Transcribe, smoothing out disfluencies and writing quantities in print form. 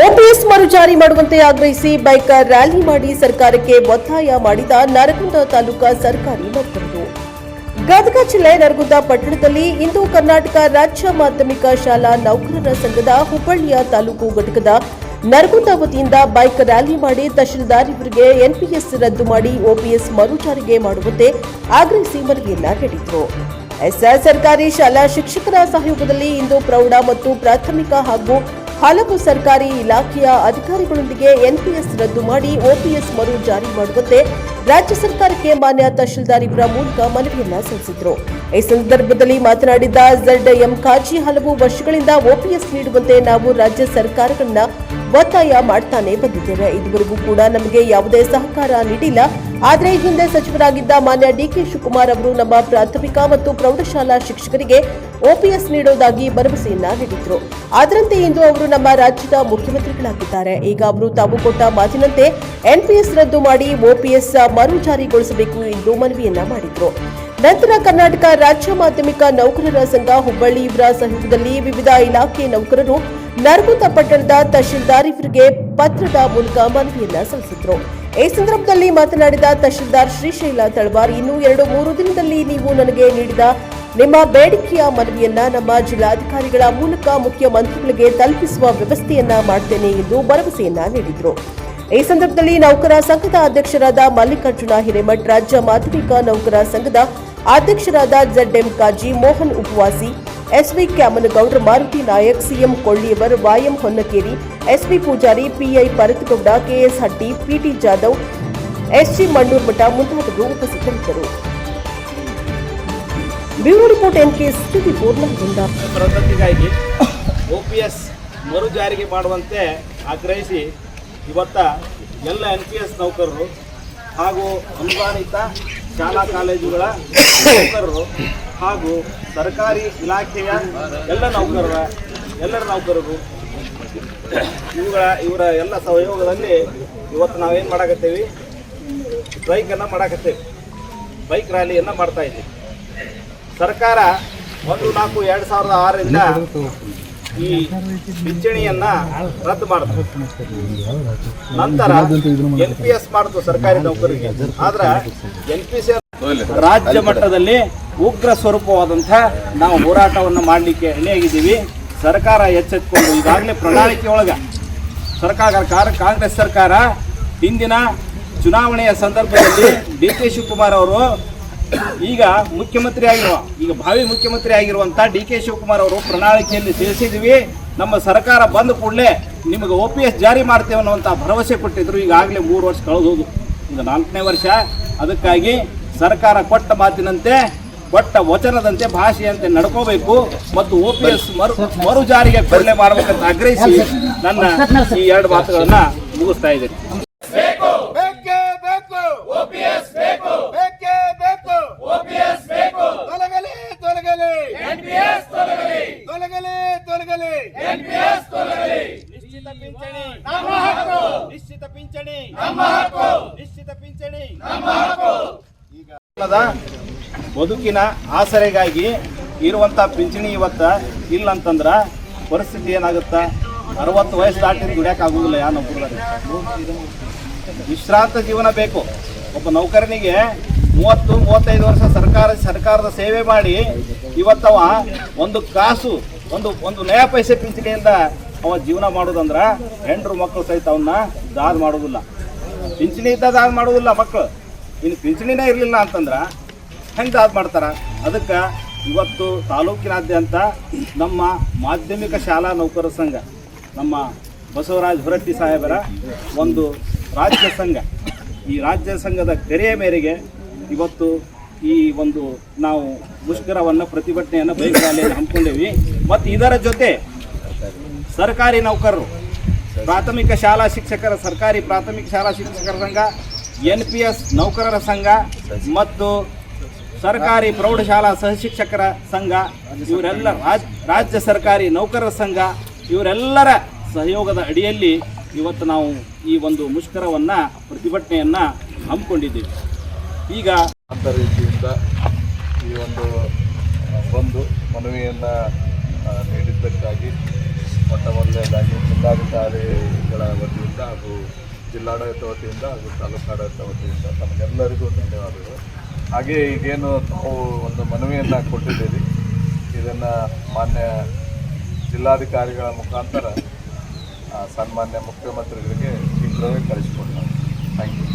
OPS ಮರು ಜಾರಿ ಮಾಡುವಂತೆ ಆಗ್ರಹಿಸಿ ಬೈಕ್ ರ್ಯಾಲಿ ಮಾಡಿ ಸರ್ಕಾರಕ್ಕೆ ಒತ್ತಾಯ ಮಾಡಿದ ನರಗುಂದ ತಾಲೂಕಾ ಸರ್ಕಾರಿ ನೌಕರರು. ಗದಗ ಜಿಲ್ಲೆ ನರಗುಂದ ಪಟ್ಟಣದಲ್ಲಿ ಇಂದು ಕರ್ನಾಟಕ ರಾಜ್ಯ ಮಾಧ್ಯಮಿಕ ಶಾಲಾ ನೌಕರರ ಸಂಘದ ಹುಬ್ಬಳ್ಳಿಯ ತಾಲೂಕು ಘಟಕದ ನರಗುಂದ ವತಿಯಿಂದ ಬೈಕ್ ರ್ಯಾಲಿ ಮಾಡಿ ತಹಶೀಲ್ದಾರ್ ಇವರಿಗೆ ಎನ್ಪಿಎಸ್ ರದ್ದು ಮಾಡಿ ಓಪಿಎಸ್ ಮರು ಜಾರಿಗೆ ಮಾಡುವಂತೆ ಆಗ್ರಹಿಸಿ ಮನವಿಯನ್ನ ನೀಡಿದರು. ಸರ್ಕಾರಿ ಶಾಲಾ ಶಿಕ್ಷಕರ ಸಹಯೋಗದಲ್ಲಿ ಇಂದು ಪ್ರೌಢ ಮತ್ತು ಪ್ರಾಥಮಿಕ ಹಾಗೂ ಹಲವು ಸರ್ಕಾರಿ ಇಲಾಖೆಯ ಅಧಿಕಾರಿಗಳೊಂದಿಗೆ ಎನ್ಪಿಎಸ್ ರದ್ದು ಮಾಡಿ ಓಪಿಎಸ್ ಮರು ಜಾರಿ ಮಾಡುವಂತೆ ರಾಜ್ಯ ಸರ್ಕಾರಕ್ಕೆ ಮಾನ್ಯ ತಹಶೀಲ್ದಾರ್ ಇವರ ಮೂಲಕ ಮನವಿಯನ್ನ ಸಲ್ಲಿಸಿದರು. ಈ ಸಂದರ್ಭದಲ್ಲಿ ಮಾತನಾಡಿದ ZM ಕಾಜಿ, ಹಲವು ವರ್ಷಗಳಿಂದ ಓಪಿಎಸ್ ನೀಡುವಂತೆ ನಾವು ರಾಜ್ಯ ಸರ್ಕಾರಗಳನ್ನ ಒತ್ತಾಯ ಮಾಡ್ತಾನೆ ಬಂದಿದ್ದೇವೆ. ಇದುವರೆಗೂ ಕೂಡ ನಮಗೆ ಯಾವುದೇ ಸಹಕಾರ ನೀಡಿಲ್ಲ. ಆದರೆ ಹಿಂದೆ ಸಚಿವರಾಗಿದ್ದ ಮಾನ್ಯ DK ಶಿವಕುಮಾರ್ ಅವರು ನಮ್ಮ ಪ್ರಾಥಮಿಕ ಮತ್ತು ಪ್ರೌಢಶಾಲಾ ಶಿಕ್ಷಕರಿಗೆ ಓಪಿಎಸ್ ನೀಡುವುದಾಗಿ ಭರವಸೆಯನ್ನ ನೀಡಿದ್ರು. ಅದರಂತೆ ಇಂದು ಅವರು ನಮ್ಮ ರಾಜ್ಯದ ಮುಖ್ಯಮಂತ್ರಿಗಳಾಗಿದ್ದಾರೆ. ಈಗ ಅವರು ತಾವು ಕೊಟ್ಟ ಮಾತಿನಂತೆ ಎನ್ಪಿಎಸ್ ರದ್ದು ಮಾಡಿ ಓಪಿಎಸ್ ಮರು ಜಾರಿಗೊಳಿಸಬೇಕು ಎಂದು ಮನವಿಯನ್ನ ಮಾಡಿದ್ರು. ನಂತರ ಕರ್ನಾಟಕ ರಾಜ್ಯ ಮಾಧ್ಯಮಿಕ ನೌಕರರ ಸಂಘ ಹುಬ್ಬಳ್ಳಿ ಇವರ ಸಹಯೋಗದಲ್ಲಿ ವಿವಿಧ ಇಲಾಖೆ ನೌಕರರು ನರಗುಂದ ಪಟ್ಟಣದ ತಹಶೀಲ್ದಾರ್ ಇವರಿಗೆ ಪತ್ರದ ಮೂಲಕ ಮನವಿಯನ್ನ ಸಲ್ಲಿಸಿದ್ರು. ಈ ಸಂದರ್ಭದಲ್ಲಿ ಮಾತನಾಡಿದ ತಹಶೀಲ್ದಾರ್ ಶ್ರೀಶೈಲ ತಳವಾರ್, ಇನ್ನು 2-3 ದಿನದಲ್ಲಿ ನೀವು ನನಗೆ ನೀಡಿದ ನಿಮ್ಮ ಬೇಡಿಕೆಯ ಮನವಿಯನ್ನ ನಮ್ಮ ಜಿಲ್ಲಾಧಿಕಾರಿಗಳ ಮೂಲಕ ಮುಖ್ಯಮಂತ್ರಿಗಳಿಗೆ ತಲುಪಿಸುವ ವ್ಯವಸ್ಥೆಯನ್ನ ಮಾಡ್ತೇನೆ ಎಂದು ಭರವಸೆಯನ್ನ ನೀಡಿದರು. ಈ ಸಂದರ್ಭದಲ್ಲಿ ನೌಕರ ಸಂಘದ ಅಧ್ಯಕ್ಷರಾದ ಮಲ್ಲಿಕಾರ್ಜುನ ಹಿರೇಮಠ್, ರಾಜ್ಯ ಮಾಧ್ಯಮಿಕ ನೌಕರ ಸಂಘದ ಅಧ್ಯಕ್ಷರಾದ ZM ಕಾಜಿ, Mohan ಉಪವಾಸಿ, SV ಕ್ಯಾಮನಗೌಡ್ರ, Maruti Nayak, CM ಕೊಳ್ಳಿಯವರ್, YM Honnakeri, SV Poojary, PI ಪರತಗೌಡ, KS ಹಟ್ಟಿ, PT ಜಾಧವ್, SG ಮಣ್ಣೂರ್ಮಠ ಮುಂತಾದವರು ಉಪಸ್ಥಿತರಿದ್ದರು. Bureau report NK64 Naragund. ಪ್ರಗತಿಗಾಗಿ OPS ಮರು ಜಾರಿಗೆ ಮಾಡುವಂತೆ ಆಗ್ರಹಿಸಿ ಇವತ್ತ ಎಲ್ಲ NPS ನೌಕರರು ಹಾಗೂ ಅನುದಾನಿತ ಶಾಲಾ ಕಾಲೇಜುಗಳ ನೌಕರರು ಹಾಗೂ ಸರ್ಕಾರಿ ಇಲಾಖೆಯ ಎಲ್ಲರ ನೌಕರರು ಇವರ ಎಲ್ಲ ಸಹಯೋಗದಲ್ಲಿ ಇವತ್ತು ನಾವೇನು ಮಾಡಾಕತ್ತೇವೆ, ಸ್ಟ್ರೈಕನ್ನು ಮಾಡಾಕತ್ತೇವೆ, ಬೈಕ್ ರ್ಯಾಲಿಯನ್ನು ಮಾಡ್ತಾ ಇದ್ದೀವಿ. ಸರ್ಕಾರ 1/4/2006ರಿಂದ ಈ ಪಿಂಚಣಿಯನ್ನ ರದ್ದು ಮಾಡಿದ್ರು. ನಂತರ NPS ಮಾಡಿದ್ರು ಸರ್ಕಾರಿ ನೌಕರಿಗೆ. ಆದ್ರೆ NPS ರಾಜ್ಯ ಮಟ್ಟದಲ್ಲಿ ಉಗ್ರ ಸ್ವರೂಪವಾದಂತಹ ನಾವು ಹೋರಾಟವನ್ನು ಮಾಡಲಿಕ್ಕೆ ಎಣೆಯಾಗಿದ್ದೀವಿ. ಸರ್ಕಾರ ಎಚ್ಚೆತ್ತುಕೊಂಡು ಈಗಾಗಲೇ ಪ್ರಣಾಳಿಕೆ ಒಳಗ ಕಾಂಗ್ರೆಸ್ ಸರ್ಕಾರ ಹಿಂದಿನ ಚುನಾವಣೆಯ ಸಂದರ್ಭದಲ್ಲಿ DK ಶಿವಕುಮಾರ್ ಅವರು ಈಗ ಭಾವಿ ಮುಖ್ಯಮಂತ್ರಿ ಆಗಿರುವಂತ DK ಶಿವಕುಮಾರ್ ಅವರು ಪ್ರಣಾಳಿಕೆಯಲ್ಲಿ ತಿಳಿಸಿದ್ವಿ, ನಮ್ಮ ಸರ್ಕಾರ ಬಂದ ಕೂಡಲೇ ನಿಮಗೆ OPS ಜಾರಿ ಮಾಡ್ತೇವೆ ಅನ್ನುವಂಥ ಭರವಸೆ ಕೊಟ್ಟಿದ್ರು. ಈಗಾಗಲೇ 3 ವರ್ಷ ಕಳೆದೋದು, ಈಗ 4ನೇ ವರ್ಷ. ಅದಕ್ಕಾಗಿ ಸರ್ಕಾರ ಕೊಟ್ಟ ಮಾತಿನಂತೆ, ಕೊಟ್ಟ ವಚನದಂತೆ, ಭಾಷೆಯಂತೆ ನಡ್ಕೋಬೇಕು ಮತ್ತು OPS ಮರು ಜಾರಿಗೆ ಕೊಡಲೆ ಮಾಡಬೇಕಂತ ಆಗ್ರಹಿಸಿ ನನ್ನ ಈ 2 ಮಾತುಗಳನ್ನ ಮುಗಿಸ್ತಾ ಇದ್ದೇನೆ. ಬದುಕಿನ ಆಸರೆಗಾಗಿ ಇರುವಂತ ಪಿಂಚಣಿ ಇವತ್ತ ಇಲ್ಲ ಅಂತಂದ್ರ ಪರಿಸ್ಥಿತಿ ಏನಾಗುತ್ತ? 60 ವಯಸ್ಸು ದಾಟಿ ದುಡಿಯಕ್ಕಾಗುದಿಲ್ಲ. ಯಾವ ನೌಕರರಿಗೆ ವಿಶ್ರಾಂತ ಜೀವನ ಬೇಕು. ಒಬ್ಬ ನೌಕರನಿಗೆ 30-35 ವರ್ಷ ಸರ್ಕಾರದ ಸೇವೆ ಮಾಡಿ ಇವತ್ತವ ಒಂದು ಕಾಸು ಒಂದು ನಯಾ ಪೈಸೆ ಪಿಂಚಣಿಯಿಂದ ಅವ ಜೀವನ ಮಾಡೋದಂದ್ರ ಹೆಂಡ್ರು ಮಕ್ಕಳು ಸಹಿತ ಅವನ್ನ ದಾದ ಮಾಡೋದಿಲ್ಲ. ಪಿಂಚಣಿ ಇದ್ದ ದಾದ ಮಾಡೋದಿಲ್ಲ ಮಕ್ಕಳು. ಇನ್ನು ಪಿಂಚಣಿನೇ ಇರಲಿಲ್ಲ ಅಂತಂದ್ರೆ ಹೆಂಗೆ ದಾದ ಮಾಡ್ತಾರ? ಅದಕ್ಕೆ ಇವತ್ತು ತಾಲೂಕಿನಾದ್ಯಂತ ನಮ್ಮ ಮಾಧ್ಯಮಿಕ ಶಾಲಾ ನೌಕರರ ಸಂಘ, ನಮ್ಮ ಬಸವರಾಜ ಹೊರಟ್ಟಿ ಸಾಹೇಬರ ಒಂದು ರಾಜ್ಯ ಸಂಘ, ಈ ರಾಜ್ಯ ಸಂಘದ ಕರೆಯ ಮೇರೆಗೆ ಇವತ್ತು ಈ ಒಂದು ನಾವು ಮುಷ್ಕರವನ್ನು, ಪ್ರತಿಭಟನೆಯನ್ನು, ಬೈಕ್ ರ್ಯಾಲಿಯನ್ನು ಹಮ್ಮಿಕೊಂಡೇವಿ. ಮತ್ತು ಇದರ ಜೊತೆ ಸರ್ಕಾರಿ ನೌಕರರು, ಪ್ರಾಥಮಿಕ ಶಾಲಾ ಶಿಕ್ಷಕರ, ಸರ್ಕಾರಿ ಪ್ರಾಥಮಿಕ ಶಾಲಾ ಶಿಕ್ಷಕರ ಸಂಘ, NPS ನೌಕರರ ಸಂಘ ಮತ್ತು ಸರ್ಕಾರಿ ಪ್ರೌಢಶಾಲಾ ಸಹಶಿಕ್ಷಕರ ಸಂಘ, ಇವರೆಲ್ಲ ರಾಜ್ಯ ಸರ್ಕಾರಿ ನೌಕರರ ಸಂಘ, ಇವರೆಲ್ಲರ ಸಹಯೋಗದ ಅಡಿಯಲ್ಲಿ ಇವತ್ತು ನಾವು ಈ ಒಂದು ಮುಷ್ಕರವನ್ನು, ಪ್ರತಿಭಟನೆಯನ್ನು ಹಮ್ಮಿಕೊಂಡಿದ್ದೀವಿ. ಈಗ ಅಂತ ರೀತಿಯಿಂದ ಈ ಒಂದು ಮನವಿಯನ್ನು ನೀಡಿದ್ದಕ್ಕಾಗಿ ಮೊಟ್ಟ ಮೊದಲನೇದಾಗಿ ಜಿಲ್ಲಾಧಿಕಾರಿಗಳ ವತಿಯಿಂದ ಹಾಗೂ ಜಿಲ್ಲಾಡಳಿತ ವತಿಯಿಂದ ಹಾಗೂ ತಾಲೂಕಾಡಳಿತ ವತಿಯಿಂದ ತಮಗೆಲ್ಲರಿಗೂ ಧನ್ಯವಾದಗಳು. ಹಾಗೆ ಈಗೇನು ತಾವು ಒಂದು ಮನವಿಯನ್ನು ಕೊಟ್ಟಿದ್ದೀರಿ, ಇದನ್ನು ಮಾನ್ಯ ಜಿಲ್ಲಾಧಿಕಾರಿಗಳ ಮುಖಾಂತರ ಸನ್ಮಾನ್ಯ ಮುಖ್ಯಮಂತ್ರಿಗಳಿಗೆ ಶೀಘ್ರವೇ ಕಳಿಸಿಕೊಡ್ತಾರೆ. Thank you.